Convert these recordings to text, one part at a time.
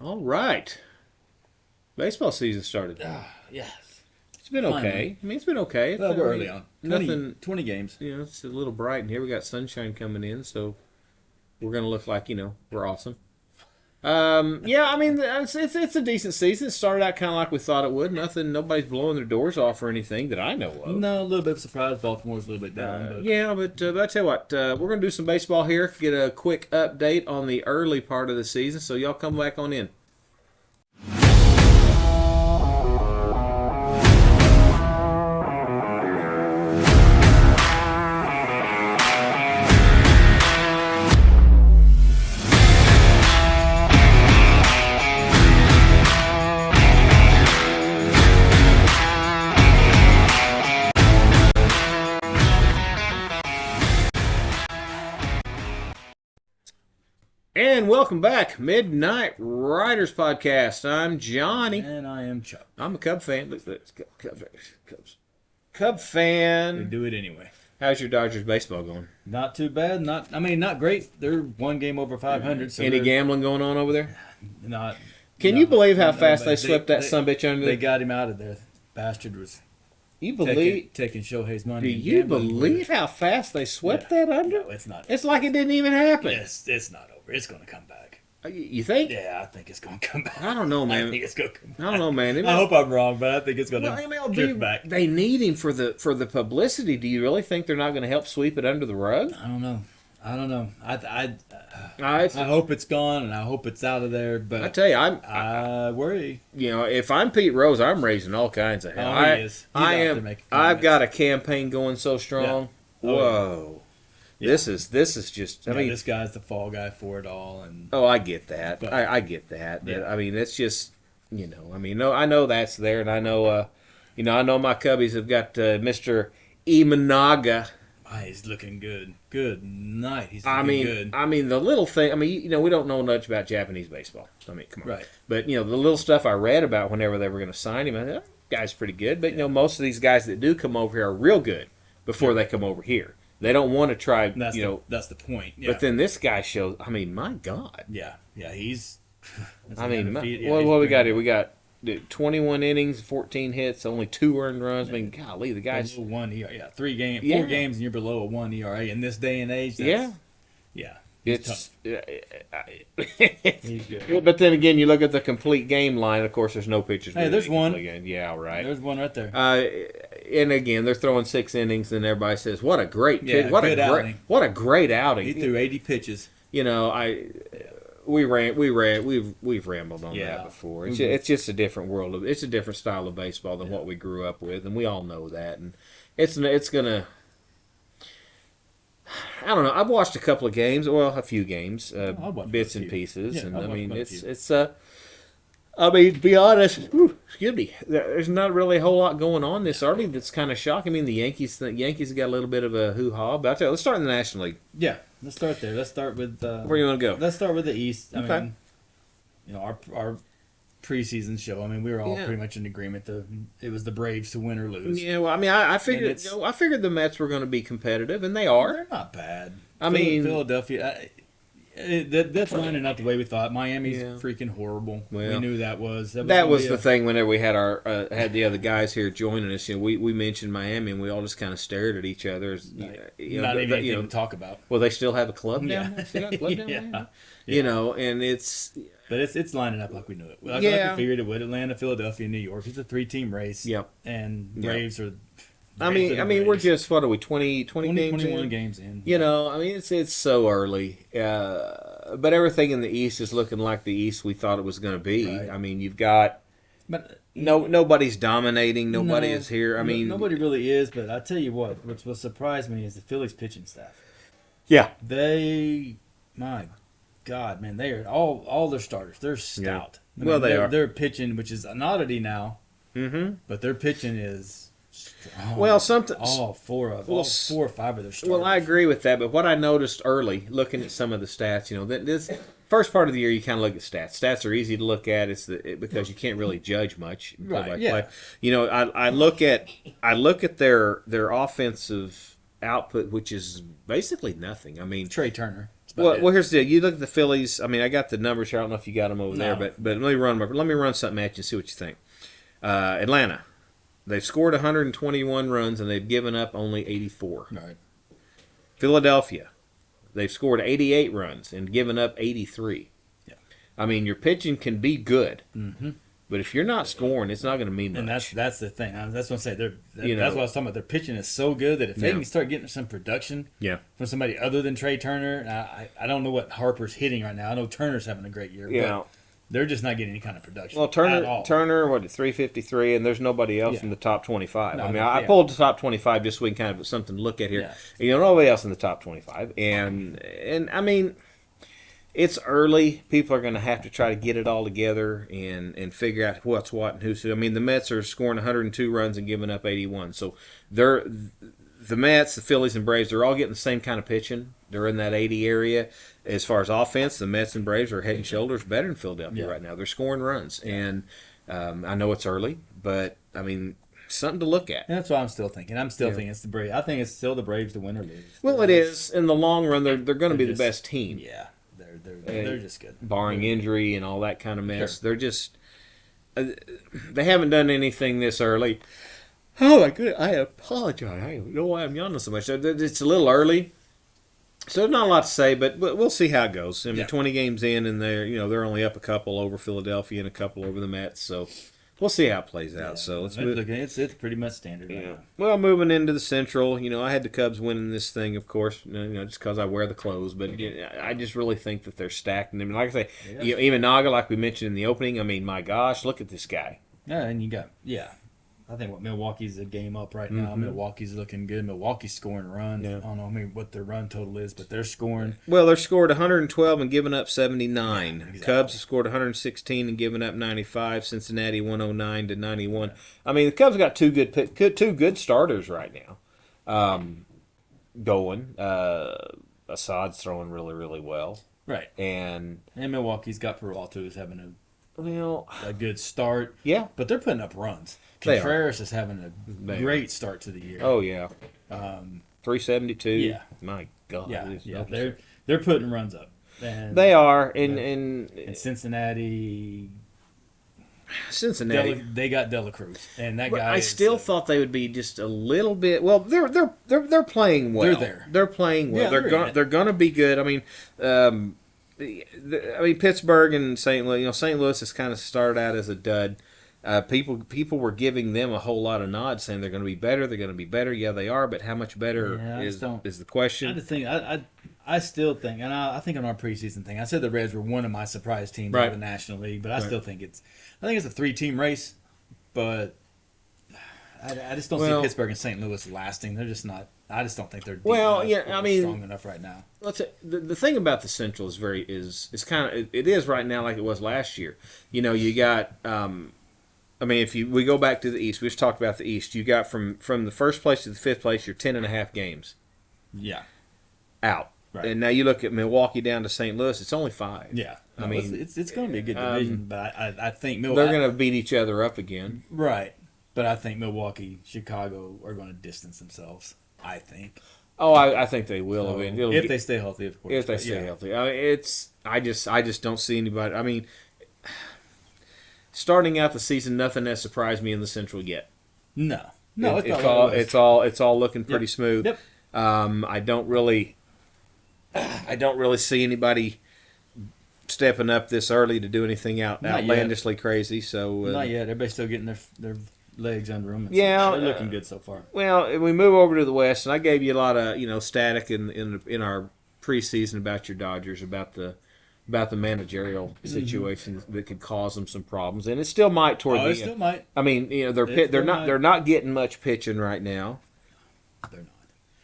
All right. Baseball season started. Yes. It's been Finally. okay. I mean, it's been okay. Well, we're early on. 20, Nothing. 20 games. It's a little bright in here. We got sunshine coming in, so we're gonna look like we're awesome. Yeah, I mean, it's a decent season. It started out kind of like we thought it would. Nobody's blowing their doors off or anything that I know of. No, a little bit of surprise. Baltimore's a little bit down. But Yeah, but I tell you what, we're gonna do some baseball here. Get a quick update on the early part of the season. So y'all come back on in. And welcome back, Midnight Riders Podcast. I'm Johnny. And I am Chuck. I'm a Cub fan. Look, Cub We fan. do it anyway. How's your Dodgers baseball going? Not too bad. Not great. They're one game over 500. So Any gambling going on over there? Not. Can no, you believe how no, fast but they swept that sumbitch under? They got him out of there. Bastard was You believe? taking Shohei's money. Do and you gambling with believe it. how fast they swept Yeah. that under? No, it's not. It's like it didn't even happen. It's not over. It's going to come back. You think? Yeah, I think it's going to come back. I don't know, I man. think it's going to come back. I don't know, man. I hope I'm wrong, but I think it's going to Well, MLB, drift back. they need him for the publicity. Do you really think they're not going to help sweep it under the rug? I don't know. I I hope it's gone, and I hope it's out of there. But tell you, I worry. if I'm Pete Rose, I'm raising all kinds of hell. Oh, he is. He's I out there am. making I've comments. got a campaign going so strong. Yeah. Oh, Whoa, Yeah. this is just. I Yeah, mean, this guy's the fall guy for it all, and oh, I get that. But- I get that. But, Yeah. I mean, it's just I mean, no, I know that's there, and I know I know my Cubbies have got Mr. Imanaga. he's looking good. Good night. He's I looking mean, good. I mean the little thing. I mean, we don't know much about Japanese baseball. I mean, come on. Right. But the little stuff I read about whenever they were going to sign him, I thought, guy's pretty good. But most of these guys that do come over here are real good before they come over here. They don't want to try. And that's the point. Yeah. But then this guy shows. I mean, my God. yeah, he's. I mean, what what we got here? We got 21 innings, 14 hits, only 2 earned runs. I mean, golly, the guy's. Below 1 ERA. Yeah, 4 games, and you're below a 1 ERA in this day and age. Yeah. Yeah. It's. He's good. But then again, you look at the complete game line. Of course, there's no pitchers. Hey, with there's any one. complete game. Yeah, right. There's one right there. And again, they're throwing 6 innings, and everybody says, "What a great pitch! Yeah, What good outing. what a great outing!" He threw 80 pitches. We've rambled on Yeah. that before. Mhm. It's just a different world. It's a different style of baseball than what we grew up with, and we all know that. And it's gonna. I don't know. I've watched a couple of games, well, a few games, I've watched bits quite a and few. pieces, Yeah, and I've I watched mean, quite a it's few. I mean, to be honest, excuse me, there's not really a whole lot going on this early that's kind of shocking. I mean, the Yankees got a little bit of a hoo-ha, but I'll tell you, let's start in the National League. Yeah, let's start there. Let's start with. Where you want to go? Let's start with the East. I Okay. mean, our preseason show. I mean, we were all Yeah. pretty much in agreement that it was the Braves to win or lose. Yeah, well, I mean, I figured, it's- I figured the Mets were going to be competitive, and they are. They're not bad. I mean- Philadelphia. That's lining up the way we thought. Miami's Yeah. freaking horrible. Well, we knew that was. That was gonna the be thing. Whenever we had had the other guys here joining us, we mentioned Miami, and we all just kind of stared at each other. As, not even anything to talk about. well, they still have a club down Yeah. there. Still got a club down Yeah. there. And it's But it's lining up like we knew it. Like Yeah. we figured it would. Atlanta, Philadelphia, New York. It's a 3-team race. Yep. And Yep. Braves are. I Braves are mean, the we're Braves. just what are we 20 games 21 in? games in. I mean, it's so early. But everything in the East is looking like the East we thought it was going to be. Right. I mean, you've got But nobody's dominating. Nobody No, is here. I mean, nobody really is. But I tell you what surprised me is the Phillies pitching staff. yeah. My God, man, they are all their starters. They're stout. I Well, they they're, are. They're pitching, which is an oddity now, Mm-hmm. but their pitching is strong. Well, something. all 4 or 5 of their starters. Well, I agree with that, but what I noticed early, looking at some of the stats, that this first part of the year, you kind of look at stats. Stats are easy to look at. Because you can't really judge much play by Right, yeah. play. I look at their offensive output, which is basically nothing. I mean, Trey Turner. That's about it. Here's the deal. You look at the Phillies. I mean, I got the numbers here. I don't know if you got them over there, No. but let me run something at you and see what you think. Atlanta, they've scored 121 runs and they've given up only 84. Right. Philadelphia, they've scored 88 runs and given up 83. Yeah. I mean, your pitching can be good, Mm-hmm. but if you're not scoring, it's not going to mean much. And that's the thing. That's what I'm saying. You know. That's what I was talking about. Their pitching is so good that if they Yeah. can start getting some production Yeah. from somebody other than Trey Turner, I don't know what Harper's hitting right now. I know Turner's having a great year, Yeah. but they're just not getting any kind of production. Well, at all. Turner, what, 353, and there's nobody else Yeah. in the top 25. No, I mean, no, I yeah. pulled the top 25 just so we can kind of something to look at here. Yeah. You know, nobody else in the top 25, and I mean, it's early. People are going to have to try to get it all together and figure out what's what and who's who. I mean, the Mets are scoring 102 runs and giving up 81, so the Mets, the Phillies, and Braves, they're all getting the same kind of pitching. They're in that 80 area. As far as offense, the Mets and Braves are head and shoulders better than Philadelphia right now. They're scoring runs, and I know it's early, but I mean, something to look at. And that's what I'm still thinking. I'm still thinking it's the Braves. I think it's still the Braves to win or lose. Well, it is in the long run. They're going to be They're the best team, Yeah, they're just good. barring injury and all that kind of mess. Sure. They're just they haven't done anything this early. Oh my goodness! I apologize. I don't know why I'm yawning so much. It's a little early. So there's not a lot to say, but we'll see how it goes. I mean, Yeah. 20 games in, and they're only up a couple over Philadelphia and a couple over the Mets. So we'll see how it plays out. So let's move. It's pretty much standard. Right Yeah. now. Well, moving into the Central, I had the Cubs winning this thing, of course, just because I wear the clothes. But I just really think that they're stacked. And I mean, like I say, Yeah. even Naga, like we mentioned in the opening. I mean, my gosh, look at this guy. Yeah, and you got I think Milwaukee's a game up right now. Mm-hmm. Milwaukee's looking good. Milwaukee's scoring runs. Yeah. I don't know what their run total is, but they're scoring. Well, they're scored 112 and given up 79. Yeah, exactly. Cubs have scored 116 and given up 95. Cincinnati 109 to 91. I mean, the Cubs got two good starters right now. Going. Assad's throwing really, really well, Right. and Milwaukee's got Peralta who's having well, a good start, yeah. but they're putting up runs. They are. Contreras is having a They are. great start to the year. Oh yeah, Um, 372. Yeah. My God. yeah, it's yeah, no- they're putting runs up. And, they are, and and Cincinnati, Cincinnati. they got Dela Cruz, and that But guy. I is, still thought they would be just a little bit. Well, they're playing well. They're there. They're playing well. Yeah, they're they're in going to be good. I mean, Pittsburgh and St. Louis. St. Louis has kind of started out as a dud. People were giving them a whole lot of nods, saying they're going to be better. They're going to be better. Yeah, they are. But how much better Yeah, I is just don't- the I question? just think I still think, and I think on our preseason thing, I said the Reds were one of my surprise teams Right. of the National League, but I Right. still think it's a 3-team race, but I just don't Well- see Pittsburgh and St. Louis lasting. They're just not. I just don't think they're deep Well, enough yeah, or I mean- strong enough right now. The thing about the Central is kind of it is right now like it was last year. You got. I mean, if we go back to the East, we just talked about the East. You got from the first place to the fifth place, you're 10.5 games Yeah, out. Right. And now you look at Milwaukee down to St. Louis, it's only 5. yeah. I No, mean, it's going to be a good division, but I think they're Milwaukee. going to beat each other up again. Right, but I think Milwaukee, Chicago are going to distance themselves. I think Oh, I think they will. So, It'll if get- they stay healthy, of course. if they but stay yeah. healthy. I mean, I just don't see anybody. I mean, starting out the season, nothing has surprised me in the Central yet. No, it's not it's like all it was. it's all looking pretty Yep. smooth. Yep. I don't really see anybody stepping up this early to do anything Not yet. outlandishly crazy. So Not yet. Everybody's still getting their legs under them. Yeah, they're looking good so far. well, we move over to the West, and I gave you a lot of static in our preseason about your Dodgers, about the managerial situations that could cause them some problems, and it still might toward Oh, the it end. still might. I mean, they're not getting much pitching right now. They're not.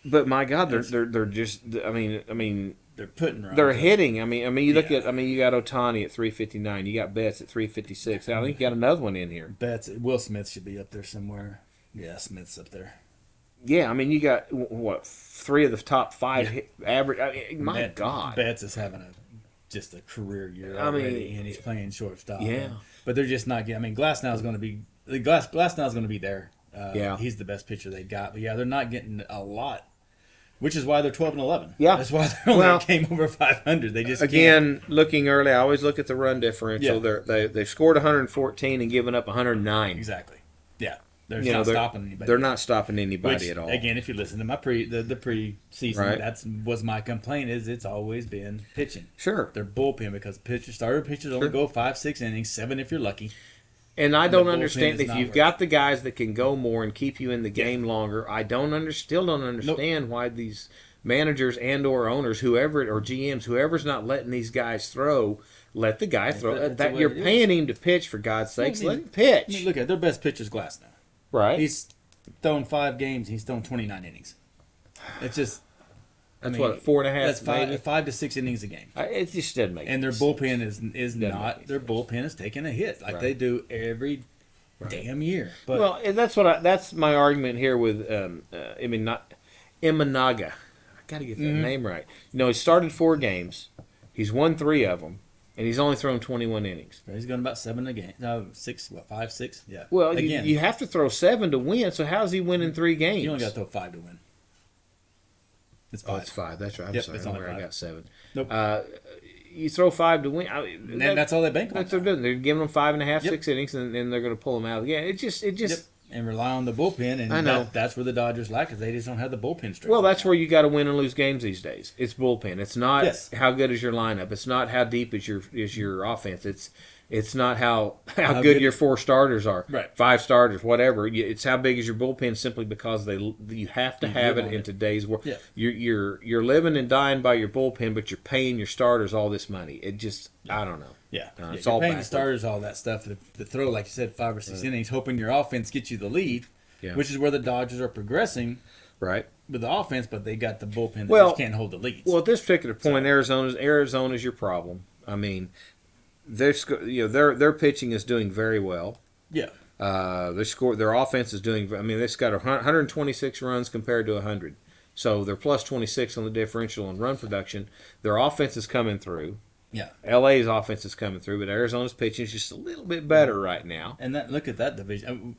But my God, they're just. I mean, They're putting runs. they're up. hitting. I mean, you look Yeah. at. I mean, you got Otani at 359. You got Betts at 356. I think you got another one in here. Betts. Will Smith should be up there somewhere. Yeah, Smith's up there. Yeah, I mean, you got what 3 of the top 5 Yeah. average. I mean, my Bet- God. Betts is having just a career year I mean, already, and he's playing shortstop. Yeah. but they're just not getting. I mean, Glasnow's going to be Glasnow's going to be there. Yeah. He's the best pitcher they got. But yeah, they're not getting a lot which is why they're 12-11. Yeah. That's why they're only Well, a game over 500. They just again, looking early, I always look at the run differential. Yeah. They've scored 114 and given up 109. exactly. Yeah, they're You know, not stopping anybody. They're not stopping anybody Which, at all. again, if you listen to my preseason, Right. that's was my complaint is it's always been pitching. Sure. Their bullpen because starter pitchers only go 5-6 innings, 7 if you're lucky. And I don't bullpen understand is if not you've working. got the guys that can go more and keep you in the game longer. I still don't understand why these managers and or owners, whoever or GMs, whoever's not letting these guys throw, let the guy throw. That's the That way you're it is. paying him to pitch for God's sakes. I mean, Let him pitch. I mean, look at their best pitcher's Glass now. Right. He's thrown 5 games. He's thrown 29 innings. It's just That's what 4.5. That's maybe? 5 to 6 innings a game. It just doesn't make. And their sense. bullpen is not. make Their bullpen is taking a hit like Right. they do every damn year. But Well, and that's my argument here with not Imanaga. I got to get that name right. You know, he started 4 games. He's won 3 of them, and he's only thrown 21 innings. he's going about 7 a game. No, 6. What 5, 6? Yeah. Well, again, you have to throw 7 to win. So how's he winning 3 games? you only got to throw 5 to win. It's 5. Oh, it's 5. That's right. I'm Yep, sorry. it's I only don't know where I 5. got 7. Nope. You throw 5 to win. And that's all they bank on. That's what they're doing. They're giving them 5.5, Yep. 6 innings, and they're going to pull them out of the game. It just. Yep. And rely on the bullpen, and I know. that's where the Dodgers lack is they just don't have the bullpen strength. Well, that's where you got to win and lose games these days. It's bullpen. It's not Yes. how good is your lineup. It's not how deep is your offense. It's not how How good good- your 4 starters are. Right. 5 starters, whatever. It's how big is your bullpen simply because you have to have live it on in it. today's world. Yeah. You're living and dying by your bullpen, but you're paying your starters all this money. It just I don't know. Yeah, it's you're all paying the backwards. starters all that stuff to throw, like you said, 5 or 6 innings, hoping your offense gets you the lead, Yeah. which is where the Dodgers are progressing Right. with the offense, but they got the bullpen that Well- just can't hold the leads. Well, at this particular point, Arizona's your problem. I mean, their pitching is doing very well. yeah, Their offense is doing. I mean, they've got 126 runs compared to 100, so they're plus 26 on the differential and run production. Their offense is coming through. yeah. LA's offense is coming through, but Arizona's pitching is just a little bit better right now. And look at that division,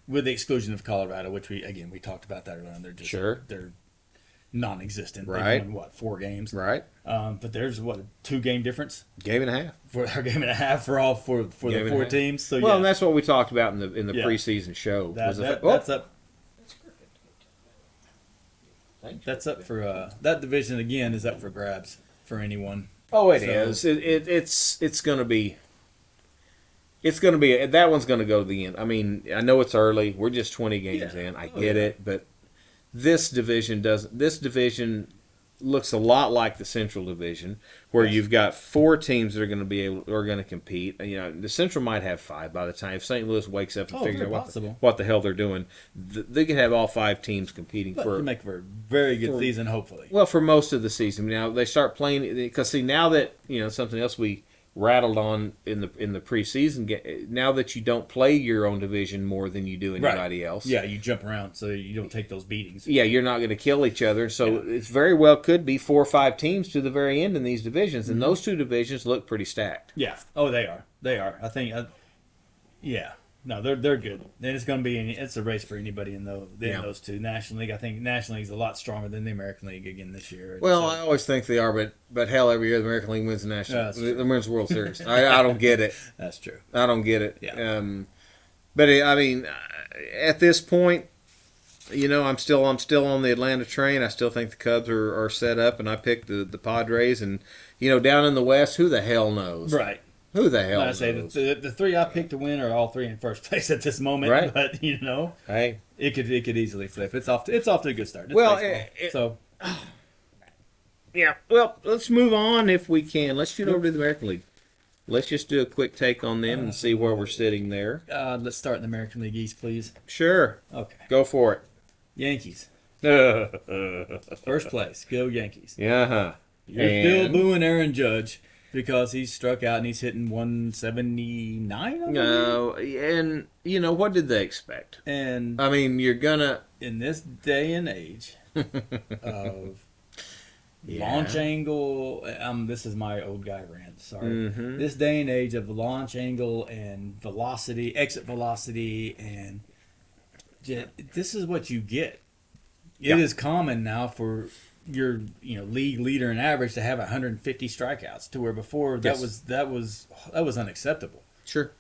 with the exclusion of Colorado, which we talked about that earlier. They're just Sure. they're non-existent. Right. They've won, 4 games, Right, but there's a 2-game difference game and a half. for a game and a half for the Game and a 4 half. teams. So Well, yeah, and that's what we talked about in the Yeah. preseason show. was the that's fa- up. That's up for that division again is up for grabs for anyone. Oh, it So- is. It's going to be. It's going to be that one's going to go to the end. I mean, I know it's early. We're just 20 games Yeah. in. I Oh, get yeah. it, but this division doesn't. This division looks a lot like the Central Division, where Yes. you've got 4 teams that are going to compete. You know, the Central might have 5 by the time if St. Louis wakes up and Oh, figures very out possible. what the hell they're doing. They could have all 5 teams competing But for. to make for a very good season, hopefully. Well, for most of the season. Now they start playing because see now that something else we rattled on in the preseason. Now that you don't play your own division more than you do anybody else. Yeah, you jump around so you don't take those beatings. Yeah, you're not going to kill each other. So it's very well could be 4 or 5 teams to the very end in these divisions, and those 2 divisions look pretty stacked. Yeah. Oh, they are. They are. I think. Yeah. No, they're good. And it's going to be it's a race for anybody in those 2. National League, I think National League is a lot stronger than the American League again this year. Well, So- I always think they are, but hell, every year the American League wins the national, that's true. the wins the World Series. I don't get it. that's true. I don't get it. Yeah. I mean, at this point, I'm still on the Atlanta train. I still think the Cubs are set up, and I picked the Padres. And down in the West, who the hell knows? Right. Who the hell I knows? say the 3 I picked to win are all 3 in first place at this moment. Right. But Hey, it could easily flip. It's off to a good start. It's Well, baseball. So yeah. Well, let's move on if we can. Let's shoot over to the American League. Let's just do a quick take on them and see where we're sitting there. let's start in the American League East, please. Sure, Okay. go for Yankees, it. first place. Go Yankees. Yeah. You're still booing Aaron Judge because he struck out and he's hitting 179. No, and what did they expect? And I mean, you're gonna. in this day and age of launch angle, this is my old guy rant. Sorry. Mhm. This day and age of launch angle and velocity, exit velocity, and this is what you get. It is common now for your league leader in average to have 150 strikeouts, to where before that was unacceptable. Sure.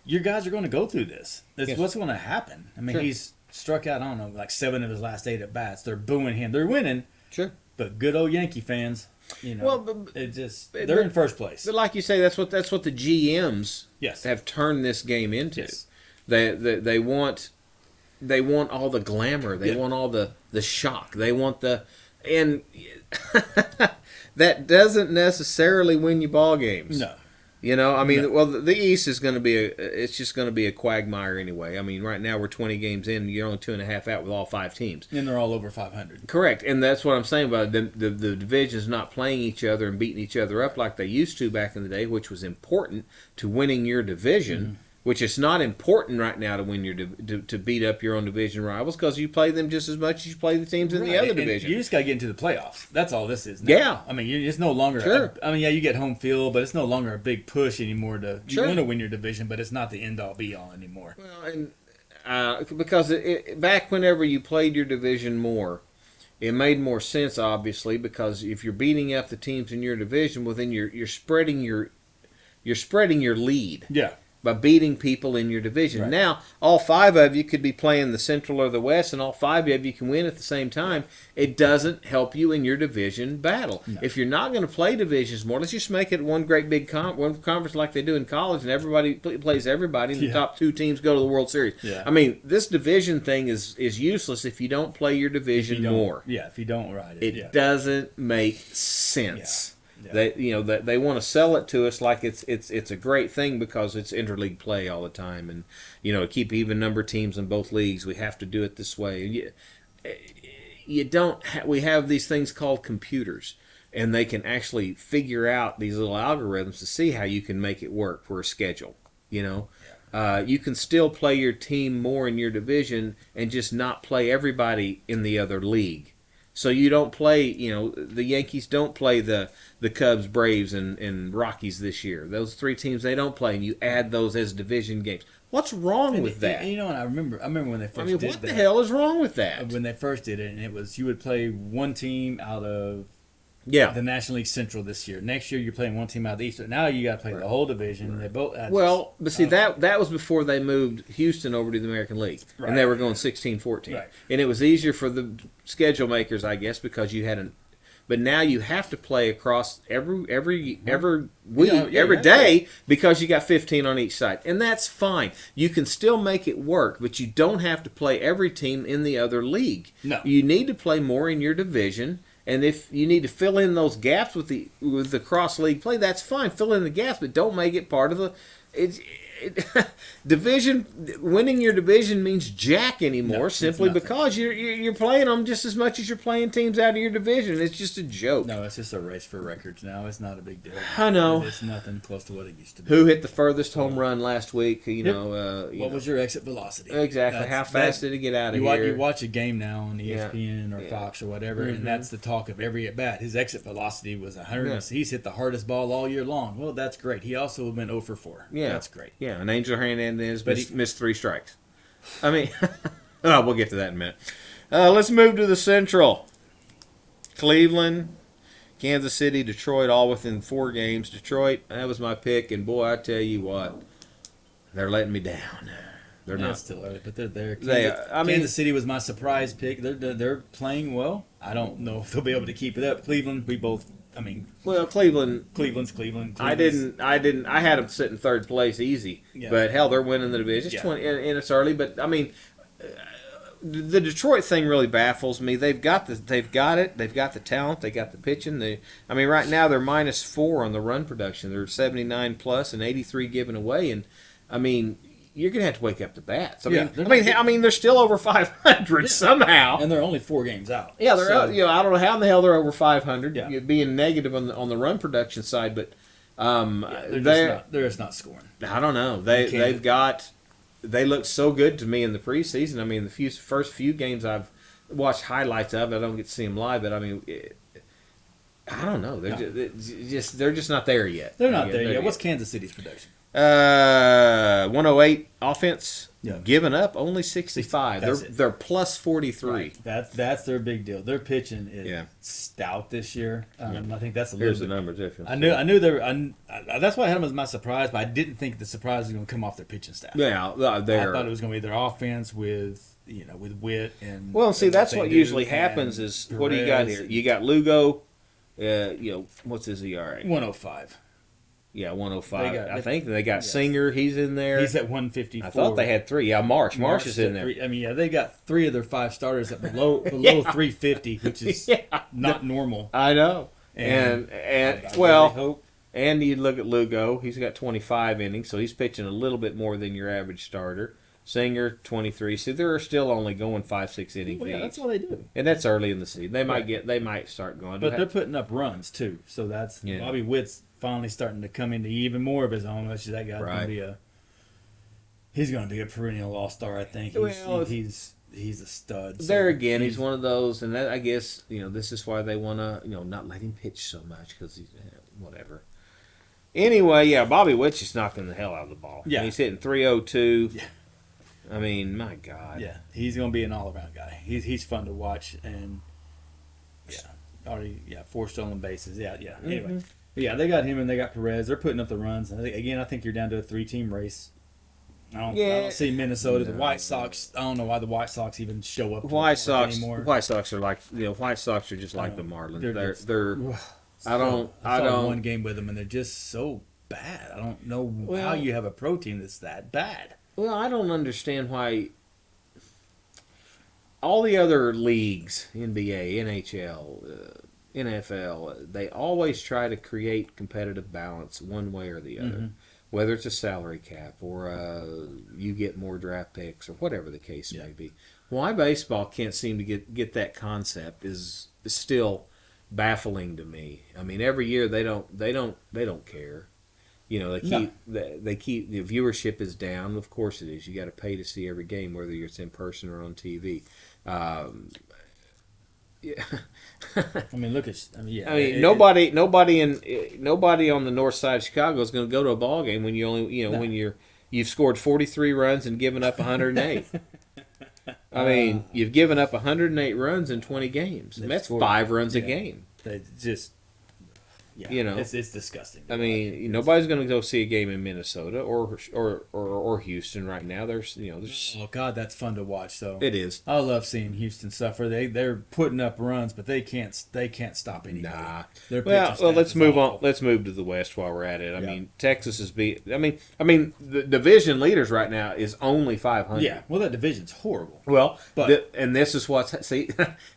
Your guys are going to go through this. That's what's going to happen. I mean, Sure. he's struck out, I don't know, like 7 of his last 8 at bats. They're booing him. They're winning. Sure. But good old Yankee fans, they're in first place. But like you say, that's what the GMs have turned this game into. Yes. They want all the glamour. They want all the shock. They want and that doesn't necessarily win you ball games. No. I mean, well, the East is going to be it's just going to be a quagmire anyway. I mean, right now we're 20 games in, you're only 2.5 out with all 5 teams. And they're all over 500. Correct, and that's what I'm saying about the divisions not playing each other and beating each other up like they used to back in the day, which was important to winning your division. Which is not important right now to win to beat up your own division rivals, because you play them just as much as you play the teams in the other division. You just got to get into the playoffs. That's all this is now. Yeah. I mean, it's no longer. Sure. You get home field, but it's no longer a big push anymore you want to win your division, but it's not the end all be all anymore. Well, and because back whenever you played your division more, it made more sense, obviously, because if you're beating up the teams in your division, well, then you're spreading your lead. Yeah. By beating people in your division. Right. Now, all 5 of you could be playing the Central or the West, and all 5 of you can win at the same time. It doesn't help you in your division battle. No. If you're not going to play divisions more, let's just make it one great big one conference like they do in college, and everybody plays everybody, and the top 2 teams go to the World Series. Yeah. I mean, this division thing is useless if you don't play your division more. Yeah, if you don't ride it. It doesn't make sense. Yeah. They want to sell it to us like it's a great thing because it's interleague play all the time, and to keep even number teams in both leagues, we have to do it this way. We have these things called computers, and they can actually figure out these little algorithms to see how you can make it work for a schedule. You can still play your team more in your division and just not play everybody in the other league. So you don't play, the Yankees don't play the Cubs, Braves, and Rockies this year. Those 3 teams they don't play, and you add those as division games. What's wrong with that? And I remember when they first did that. What the hell is wrong with that? When they first did it, and it was you would play one team out of the National League Central this year. Next year you're playing one team out of the East. Now you got to play the whole division. They both. But see that was before they moved Houston over to the American League, and they were going 16-14, and it was easier for the schedule makers, I guess, because you hadn't. But now you have to play across every week, every day, because you got 15 on each side, and that's fine. You can still make it work, but you don't have to play every team in the other league. No, you need to play more in your division. And if you need to fill in those gaps with the cross league play, that's fine. Fill in the gaps, but don't make it part of the division. Winning your division means jack anymore, simply because you're playing them just as much as you're playing teams out of your division. It's just a joke. No, it's just a race for records now. It's not a big deal. I know. It's nothing close to what it used to be. Who hit the furthest home run last week? What was your exit velocity? Exactly. How fast did it get out of here? You watch a game now on ESPN or Fox or whatever, and that's the talk of every at bat. His exit velocity was 100. Yeah. He's hit the hardest ball all year long. Well, that's great. He also went 0 for 4. Yeah, that's great. Yeah, and Angel Hernandez missed 3 strikes. I mean, we'll get to that in a minute. Let's move to the Central. Cleveland, Kansas City, Detroit, all within 4 games. Detroit, that was my pick, and boy, I tell you what, they're letting me down. They're not still early, but they're there. Kansas City was my surprise pick. They're playing well. I don't know if they'll be able to keep it up. Cleveland, Cleveland's Cleveland. I had them sit in 3rd place easy. Yeah. But hell, they're winning the division. It's 20, and it's early. But I mean, the Detroit thing really baffles me. They've got it. They've got the talent. They got the pitching. Right now they're -4 on the run production. They're 79 plus and 83 given away. And I mean, you're gonna have to wake up the bats. They're still over 500 somehow, and they're only 4 games out. Yeah, they're out. I don't know how in the hell they're over 500. Yeah. Being negative on the run production side, but they're just not scoring. I don't know. They look so good to me in the preseason. I mean, the first few games I've watched highlights of. I don't get to see them live, but I mean, I don't know. They're just not there yet. They're not there yet. What's Kansas City's production? 108 offense. Yeah. Giving up only 65. They're plus 43. Right. That's their big deal. Their pitching is stout this year. I think that's a Here's little the bit. numbers. I knew they were. That's why I had them as my surprise, but I didn't think the surprise was going to come off their pitching staff. Yeah, I thought it was going to be their offense with Witt and. Well, see, and that's what they usually do, happens. and Is what do you got Perez here? You got Lugo. What's his ERA? 105. Yeah, 105. I think they got Singer. He's in there. He's at 154. I thought they had 3. Yeah, Marsh is in there. I mean, they got 3 of their 5 starters at below 350, which is not normal. I know. And I well, really hope. and you look at Lugo. He's got 25 innings, so he's pitching a little bit more than your average starter. Singer 23. So they're still only going 5-6 innings. Well, yeah, that's what they do. And that's early in the season. They might start going. But they're putting up runs too. So that's Bobby Witt's finally starting to come into even more of his own. That guy's going to be he's going to be a perennial all-star. I think. He's a stud. There again, he's one of those, and that, I guess this is why they want to not let him pitch so much because he's whatever. Anyway, yeah, Bobby Witt's just knocking the hell out of the ball. Yeah, and he's hitting 302. Yeah. I mean, my God. Yeah, he's going to be an all-around guy. He's fun to watch, and 4 stolen bases. Yeah. Mm-hmm. Anyway, yeah, they got him and they got Perez. They're putting up the runs. And I think you're down to a 3-team race. I don't see Minnesota. The White Sox. I don't know why the White Sox even show up. White Sox anymore. White Sox are like White Sox are just like the Marlins. They're I saw one game with them and they're just so bad. I don't know how you have a pro team that's that bad. Well, I don't understand why all the other leagues, NBA, NHL, NFL, they always try to create competitive balance one way or the other. Mm-hmm. Whether it's a salary cap or you get more draft picks or whatever the case may be. Why baseball can't seem to get that concept is still baffling to me. I mean, every year they don't care. They keep the viewership is down. Of course it is. You got to pay to see every game, whether it's in person or on TV. Yeah. I mean, nobody on the north side of Chicago is going to go to a ball game when you only when you've scored 43 runs and given up 108. I mean, you've given up 108 runs in 20 games. That's 5 runs a game. They just. Yeah, it's disgusting. I mean, nobody's going to go see a game in Minnesota or Houston right now. Oh God, that's fun to watch. So it is. I love seeing Houston suffer. They're putting up runs, but they can't stop anybody. Nah. Well, let's move on. Let's move to the West while we're at it. I mean, Texas is the division leaders right now is only 500. Yeah. Well, that division's horrible. Well, and this is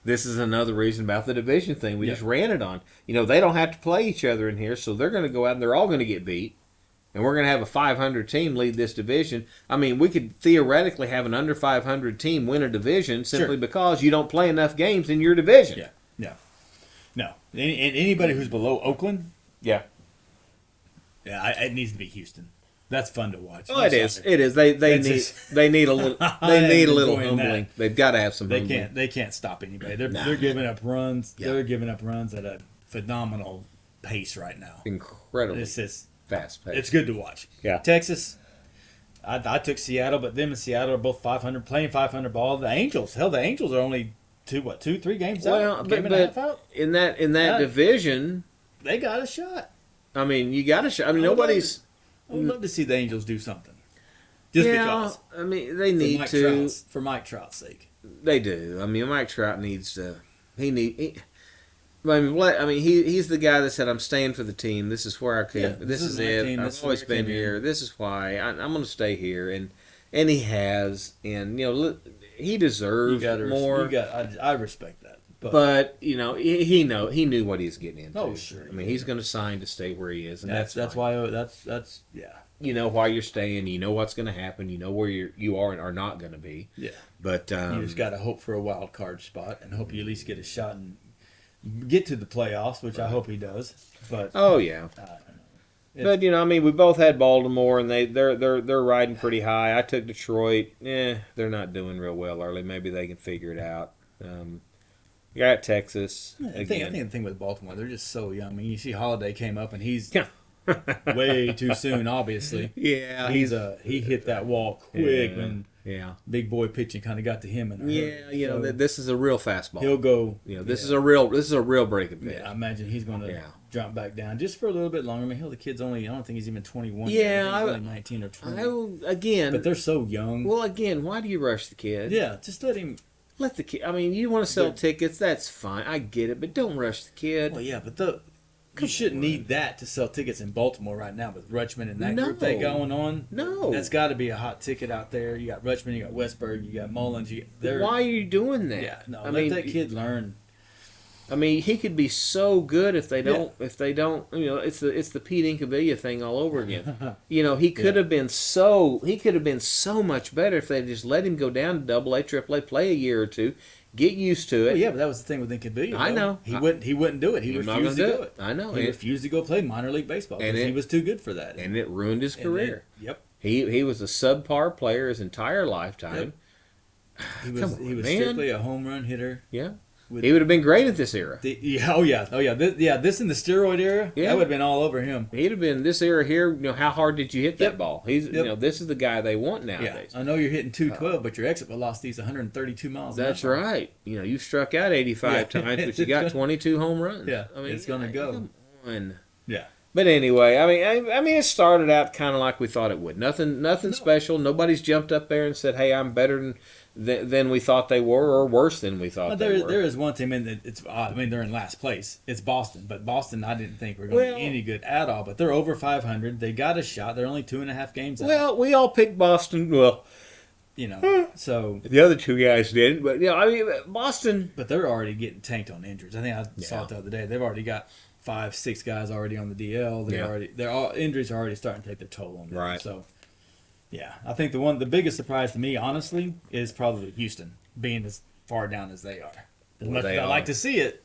this is another reason about the division thing. We just ran it on. They don't have to play each other in here, so they're going to go out and they're all going to get beat, and we're going to have a 500 team lead this division. I mean, we could theoretically have an under 500 team win a division simply because you don't play enough games in your division. No. Anybody who's below Oakland, it needs to be Houston. That's fun to watch. Oh, it is. It is. They need a little humbling. They've got to have some. They can't stop anybody. They're giving up runs. Yeah. They're giving up runs at a phenomenal pace right now. Incredible. It's just fast pace. It's good to watch. Yeah. Texas, I took Seattle, but them and Seattle are both 500, playing 500 ball. The Angels are only 2-3 games out. Game and a half out. In that division, they got a shot. I mean, you got a shot. I mean, nobody's. I would love to see the Angels do something. Just because. I mean, they need to. For Mike Trout's sake. They do. I mean, Mike Trout needs to. He's the guy that said, "I'm staying for the team. This is where I came. This is it. Team. I've always been here. This is why I'm going to stay here." And he has, and he deserves more. I respect that. But he knew what he was getting into. Oh, sure. I mean, he's going to sign to stay where he is, and that's why. You know why you're staying. You know what's going to happen. You know where you are and are not going to be. Yeah. But you just got to hope for a wild card spot and hope you at least get a shot and get to the playoffs, which I hope he does. But oh yeah. But we both had Baltimore, and they're riding pretty high. I took Detroit. They're not doing real well early. Maybe they can figure it out. You got Texas. I think the thing with Baltimore, they're just so young. I mean, you see Holiday came up, and he's way too soon. Obviously, Yeah, he hit that wall quick when yeah. big boy pitching kind of got to him in a hurry. Yeah, you know, this is a real fastball. He'll go. You know, this is a real breaking pitch. Yeah, I imagine he's going to drop back down just for a little bit longer. I mean, hell, the kid's I don't think he's even 21 Yeah, yet. I think he's only 19 or 20. Again, but they're so young. Well, again, why do you rush the kid? Yeah, just let him. Let the kid. I mean, you want to sell tickets, that's fine. I get it, but don't rush the kid. Well, yeah, but you shouldn't need that to sell tickets in Baltimore right now with Rutschman and that group they going on. No. That's got to be a hot ticket out there. You got Rutschman, you got Westberg, you got Mullins. Why are you doing that? Yeah, no, let that kid learn. I mean, he could be so good if they don't. You know, it's the Pete Incaviglia thing all over again. You know, he could have been so much better if they just let him go down to Double A, Triple A, play a year or two. Get used to it. Well, yeah, but that was the thing with Incaviglia. I know. He wouldn't do it. He refused to do it. I know. He refused to go play minor league baseball because he was too good for that. And it ruined his career. Yep. He was a subpar player his entire lifetime. Yep. He was strictly a home run hitter. Yeah. He would have been great at this era. This in the steroid era, that would have been all over him. He'd have been this era here. You know, how hard did you hit that ball? You know, this is the guy they want nowadays. Yeah. I know you're hitting 212, but your exit velocity is 132 miles. That's right. You know, you struck out 85 times, but you got 22 home runs. Yeah, I mean, it's gonna go. Come on. Yeah. But anyway, I mean, it started out kind of like we thought it would. Nothing special. Nobody's jumped up there and said, "Hey, I'm better than we thought they were, or worse than we thought they were." There is one team that it's odd. I mean, they're in last place. It's Boston, but Boston, I didn't think were going to be any good at all. But they're over 500. They got a shot. They're only 2.5 games out. Well, we all picked Boston. Well, you know, so the other two guys didn't. But yeah, I mean, Boston. But they're already getting tanked on injuries. I think I saw it the other day. They've already got 5-6 guys already on the DL. Injuries are already starting to take their toll on them. Right. So, yeah, I think the biggest surprise to me, honestly, is probably Houston being as far down as they are. As much as I like to see it,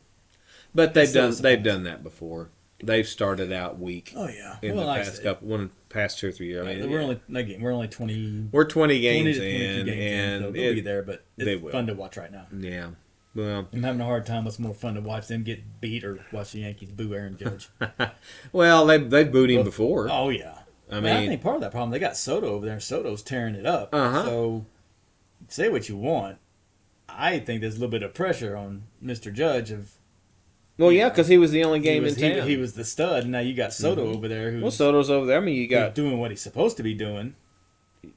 but they've done that before. They've started out weak. Oh yeah, in the past 2 or 3 years. I mean, we're only 20. We're 20 games in, and so they'll be there, but it's fun to watch right now. Yeah. Well, I'm having a hard time. What's more fun to watch them get beat or watch the Yankees boo Aaron Judge? Well, they've booed him before. Oh yeah. I think part of that problem, they got Soto over there, and Soto's tearing it up. So, say what you want. I think there's a little bit of pressure on Mr. Judge because he was the only game in town. He was the stud, and now you got Soto over there. Soto's over there. I mean, you got doing what he's supposed to be doing.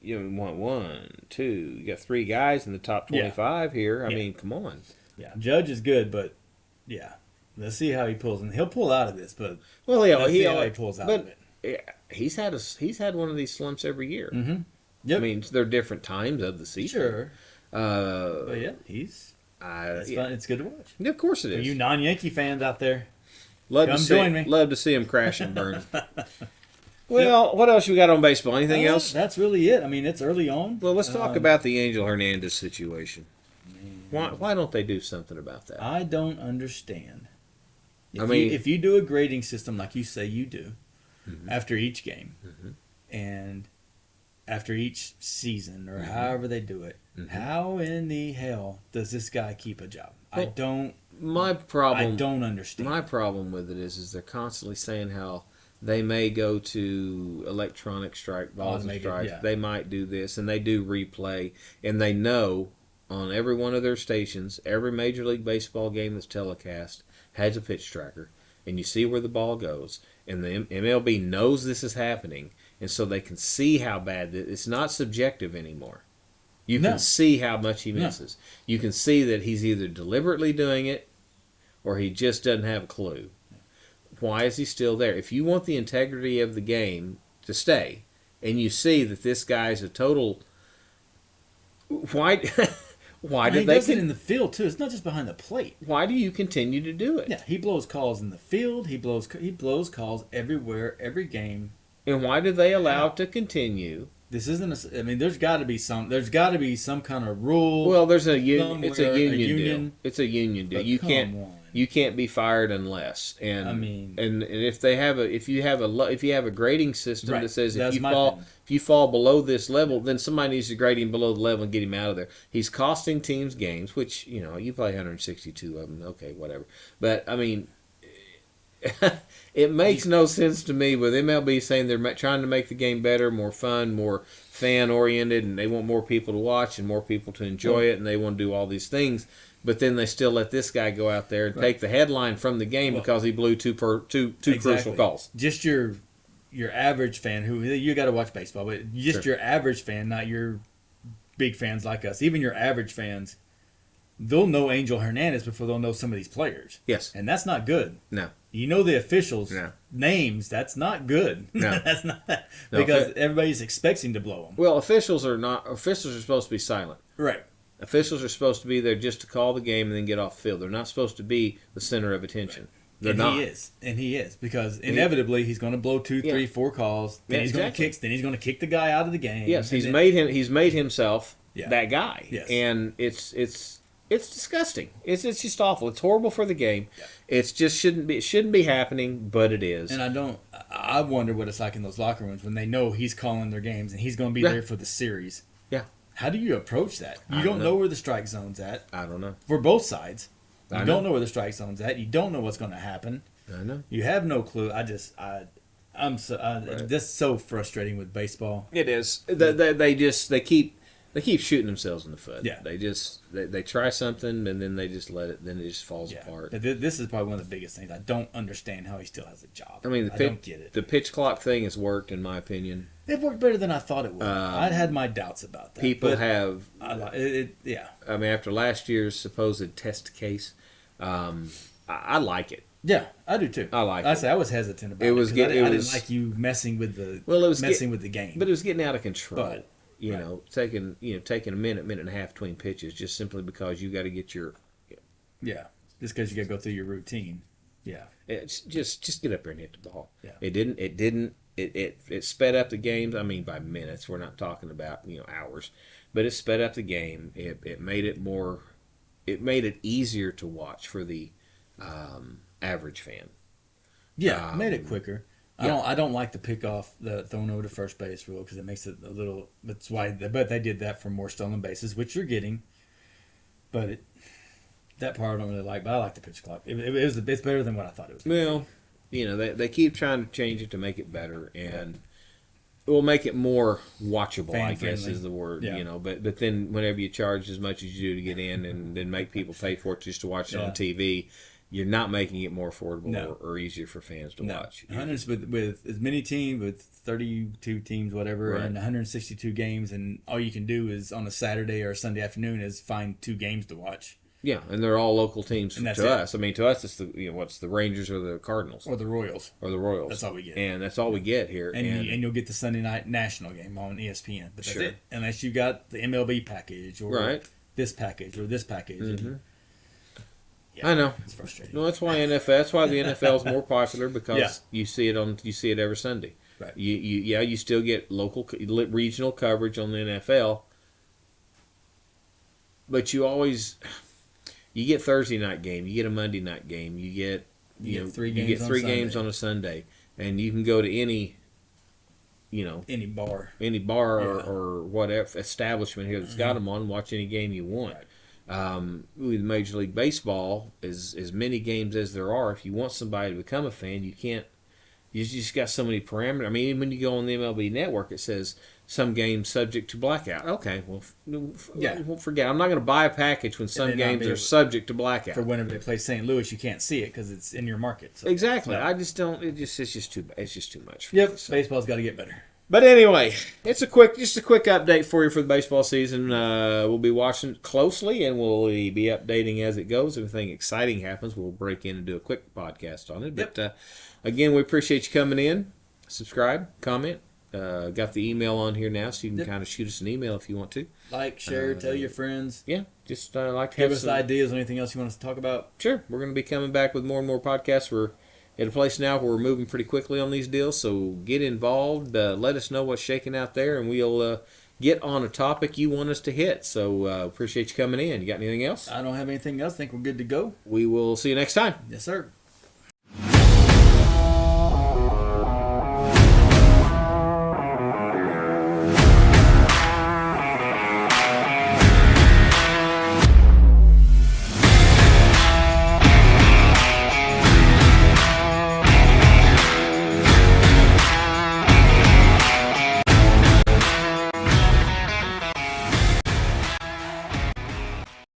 You want 1, 2. You got 3 guys in the top 25 here. I mean, come on. Yeah, Judge is good, but let's see how he pulls, and he'll pull out of this. But he pulls out of it. Yeah, he's had one of these slumps every year. Mm-hmm. Yep. I mean, there are different times of the season. Sure. But yeah, fun. It's good to watch. Yeah, of course it is. For you non-Yankee fans out there, join me. Love to see him crash and burn. Well, what else you got on baseball? Anything else? That's really it. I mean, it's early on. Well, let's talk about the Angel Hernandez situation. Why don't they do something about that? I don't understand. If you do a grading system like you say you do, after each game, and after each season, or however they do it, how in the hell does this guy keep a job? Well, I don't understand. My problem with it is they're constantly saying how they may go to electronic balls and strikes. Yeah. They might do this, and they do replay, and they know on every one of their stations, every Major League Baseball game that's telecast has a pitch tracker, and you see where the ball goes. And the MLB knows this is happening, and so they can see how bad it's not subjective anymore. You can see how much he misses. You can see that he's either deliberately doing it or he just doesn't have a clue. Why is he still there? If you want the integrity of the game to stay, and you see that this guy's a total... Why did they... does it in the field, too. It's not just behind the plate. Why do you continue to do it? Yeah, he blows calls in the field. He blows calls everywhere, every game. And why do they allow it to continue? This isn't there's got to be some kind of rule. Well, it's a union deal. It's a union deal. You can't be fired unless. And if you have a grading system that says if you fall below this level, then somebody needs to grade him below the level and get him out of there. He's costing teams games, which you play 162 of them. Okay, whatever. But I mean, it makes no sense to me with MLB saying they're trying to make the game better, more fun, more fan-oriented, and they want more people to watch and more people to enjoy it, and they want to do all these things. But then they still let this guy go out there and take the headline from the game because he blew two crucial calls. Just your average fan, who you got to watch baseball, but just your average fan, not your big fans like us. Even your average fans, they'll know Angel Hernandez before they'll know some of these players. Yes, and that's not good. No, you know the officials' names. That's not good. No, that's not because everybody's expecting to blow them. Well, officials are supposed to be silent. Right. Officials are supposed to be there just to call the game and then get off the field. They're not supposed to be the center of attention. Right. They're not. He is because inevitably he's going to blow 2, 3, 4 calls. Then he's going to kick. Then he's going to kick the guy out of the game. Yes, he's made himself that guy. Yes. And it's disgusting. It's just awful. It's horrible for the game. Yeah. It just shouldn't be happening, but it is. And I wonder what it's like in those locker rooms when they know he's calling their games and he's going to be there for the series. Yeah. How do you approach that? You don't know where the strike zone's at. I don't know. For both sides. You don't know where the strike zone's at. You don't know what's going to happen. I know. You have no clue. It's just so frustrating with baseball. It is. They keep shooting themselves in the foot. Yeah. They try something and then they just let it. Then it just falls apart. This is probably one of the biggest things. I don't understand how he still has a job. I mean, I don't get it. The pitch clock thing has worked, in my opinion. It worked better than I thought it would. I'd had my doubts about that. People have. Yeah. I mean, after last year's supposed test case, I like it. Yeah, I do too. I like it. I was hesitant about it. I didn't like you messing with the with the game. But it was getting out of control. Taking a minute and a half between pitches just simply because you got to get your. Yeah, just because you got to go through your routine. Yeah. It's just get up there and hit the ball. Yeah. It sped up the games. I mean, by minutes. We're not talking about hours, but it sped up the game. It made it more. It made it easier to watch for the average fan. Yeah, made it quicker. I don't like the pick off the thrown over to first base rule because it makes it a little. That's why. But they did that for more stolen bases, which you're getting. But that part I don't really like. But I like the pitch clock. It's better than what I thought it was. Well, they keep trying to change it to make it better, and it will make it more watchable. Fan I guess friendly. Is the word. Yeah. But then whenever you charge as much as you do to get in, and then make people pay for it just to watch it on TV. You're not making it more affordable or easier for fans to watch. Hundreds with as many teams, with 32 teams, whatever, and 162 games, and all you can do is on a Saturday or a Sunday afternoon is find 2 games to watch. Yeah, and they're all local teams to us. I mean, to us, it's what's the Rangers or the Cardinals or the Royals. That's all we get, and that's all we get here. And you'll get the Sunday night national game on ESPN, but that's it. Unless you got the MLB package or this package or this package. Mm-hmm. Yeah, I know. It's frustrating. No, that's why the NFL is more popular because you see it every Sunday. Right. You still get local regional coverage on the NFL, but you get Thursday night game, you get a Monday night game, you get 3 games on a Sunday, and you can go to any bar or whatever establishment here that's got them on, and watch any game you want. Right. With Major League Baseball, as many games as there are, if you want somebody to become a fan, you can't. You just got so many parameters. I mean, even when you go on the MLB Network, it says some games subject to blackout. Okay, well, we'll forget. I'm not going to buy a package when some games are subject to blackout. For whenever they play St. Louis, you can't see it because it's in your market. So. Exactly. No. I just don't. It's just too much. Yep. Baseball's got to get better. But anyway, it's just a quick update for you for the baseball season. We'll be watching closely, and we'll be updating as it goes. If anything exciting happens, we'll break in and do a quick podcast on it. Yep. But again, we appreciate you coming in. Subscribe, comment. Got the email on here now, so you can kind of shoot us an email if you want to. Like, share, tell your friends. Yeah, just like to give us ideas on anything else you want us to talk about. Sure, we're going to be coming back with more and more podcasts. We're at a place now where we're moving pretty quickly on these deals, so get involved. Let us know what's shaking out there, and we'll get on a topic you want us to hit. So appreciate you coming in. You got anything else? I don't have anything else. I think we're good to go. We will see you next time. Yes, sir.